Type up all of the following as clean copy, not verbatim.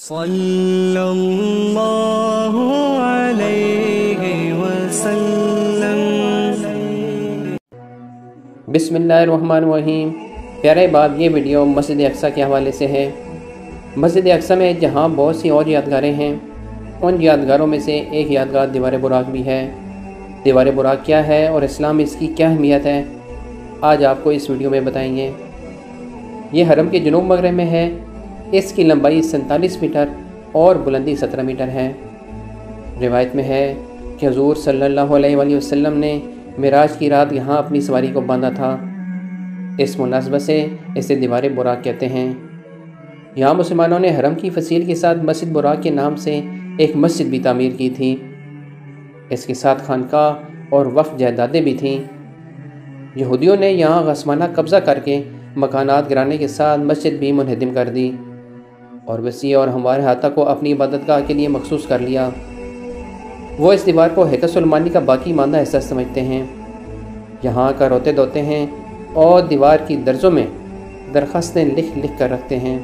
صلی اللہ علیہ وسلم۔ بسم اللہ الرحمن الرحیم۔ پیارے بات، یہ ویڈیو مسجد اقصیٰ کے حوالے سے ہے۔ مسجد اقصیٰ میں جہاں بہت سی اور یادگاریں ہیں، ان یادگاروں میں سے ایک یادگار دیوار براق بھی ہے۔ دیوار براق کیا ہے اور اسلام میں اس کی کیا اہمیت ہے، آج آپ کو اس ویڈیو میں بتائیں گے۔ یہ حرم کے جنوب مغرب میں ہے۔ اس کی لمبائی 47 میٹر اور بلندی 17 میٹر ہے۔ روایت میں ہے کہ حضور صلی اللہ علیہ وآلہ وسلم نے معراج کی رات یہاں اپنی سواری کو باندھا تھا۔ اس مناسبت سے اسے دیوار براق کہتے ہیں۔ یہاں مسلمانوں نے حرم کی فصیل کے ساتھ مسجد براق کے نام سے ایک مسجد بھی تعمیر کی تھی۔ اس کے ساتھ خانقاہ اور وقف جائیدادیں بھی تھیں۔ یہودیوں نے یہاں غصبانہ قبضہ کر کے مکانات گرانے کے ساتھ مسجد بھی منہدم کر دی اور وسیع اور ہموار احاطہ کو اپنی عبادت گاہ کے لیے مخصوص کر لیا۔ وہ اس دیوار کو ہیکل سلیمانی کا باقی ماندہ حصہ سمجھتے ہیں۔ یہاں کا روتے دھوتے ہیں اور دیوار کی درزوں میں درخواستیں لکھ کر رکھتے ہیں۔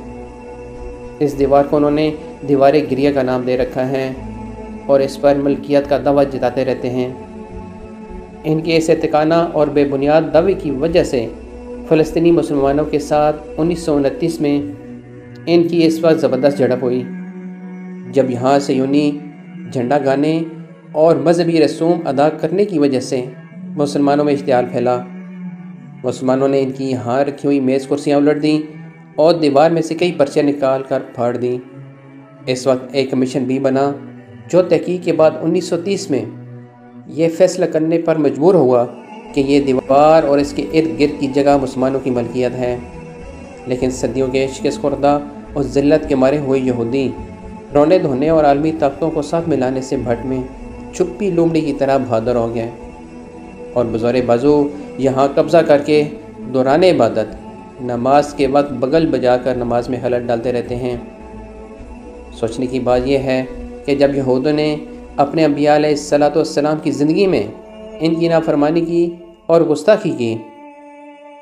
اس دیوار کو انہوں نے دیوار گریہ کا نام دے رکھا ہے اور اس پر ملکیت کا دعویٰ جتاتے رہتے ہیں۔ ان کے اس اتقانہ اور بے بنیاد دعوے کی وجہ سے فلسطینی مسلمانوں کے ساتھ 1929 میں ان کی اس وقت زبردست جھڑپ ہوئی، جب یہاں صہیونی جھنڈا گانے اور مذہبی رسوم ادا کرنے کی وجہ سے مسلمانوں میں اشتعال پھیلا۔ مسلمانوں نے ان کی یہاں رکھی ہوئی میز کرسیاں الٹ دیں اور دیوار میں سے کئی پرچے نکال کر پھاڑ دیں۔ اس وقت ایک کمیشن بھی بنا جو تحقیق کے بعد 1930 میں یہ فیصلہ کرنے پر مجبور ہوا کہ یہ دیوار اور اس کے ارد گرد کی جگہ مسلمانوں کی ملکیت ہے۔ لیکن صدیوں کے شکست خوردہ اور ذلت کے مارے ہوئے یہودی رونے دھونے اور عالمی طاقتوں کو ساتھ ملانے سے بھٹ میں چھپی لومڑی کی طرح بہادر ہو گئے اور بزور بازو یہاں قبضہ کر کے دوران عبادت نماز کے وقت بغل بجا کر نماز میں خلل ڈالتے رہتے ہیں۔ سوچنے کی بات یہ ہے کہ جب یہودوں نے اپنے انبیاء علیہ الصلوۃ والسلام کی زندگی میں ان کی نافرمانی کی اور گستاخی کی،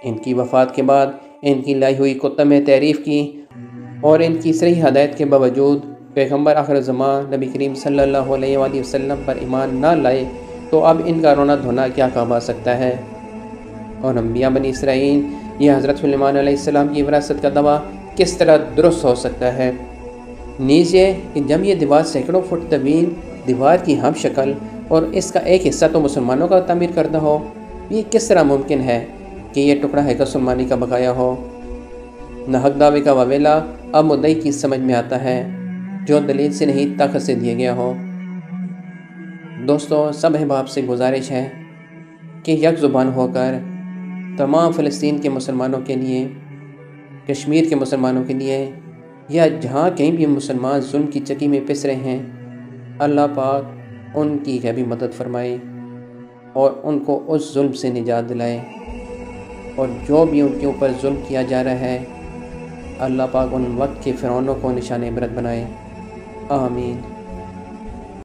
ان کی وفات کے بعد ان کی لائی ہوئی کتب میں تعریف کی اور ان کی صحیح ہدایت کے باوجود پیغمبر آخر زمان نبی کریم صلی اللہ علیہ وآلہ وسلم پر ایمان نہ لائے، تو اب ان کا رونا دھونا کیا کام آ سکتا ہے؟ اور انبیاء بنی اسرائیل یہ حضرت سلیمان علیہ السلام کی وراثت کا دعویٰ کس طرح درست ہو سکتا ہے؟ نیز یہ کہ جب یہ دیوار سینکڑوں فٹ طویل دیوار کی ہم شکل اور اس کا ایک حصہ تو مسلمانوں کا تعمیر کردہ ہو، یہ کس طرح ممکن ہے کہ یہ ٹکڑا ہیکل سلیمانی کا بقایا ہو؟ ناحق دعوے کا واویلا اب مدعی کی سمجھ میں آتا ہے جو دلیل سے نہیں طاقت سے دیا گیا ہو۔ دوستو، سب احباب سے گزارش ہے کہ یک زبان ہو کر تمام فلسطین کے مسلمانوں کے لیے، کشمیر کے مسلمانوں کے لیے، یا جہاں کہیں بھی مسلمان ظلم کی چکی میں پس رہے ہیں، اللہ پاک ان کی غیبی مدد فرمائے اور ان کو اس ظلم سے نجات دلائے، اور جو بھی ان کے اوپر ظلم کیا جا رہا ہے، اللہ پاک ان وقت کے فرعونوں کو نشان عبرت بنائے۔ آمین۔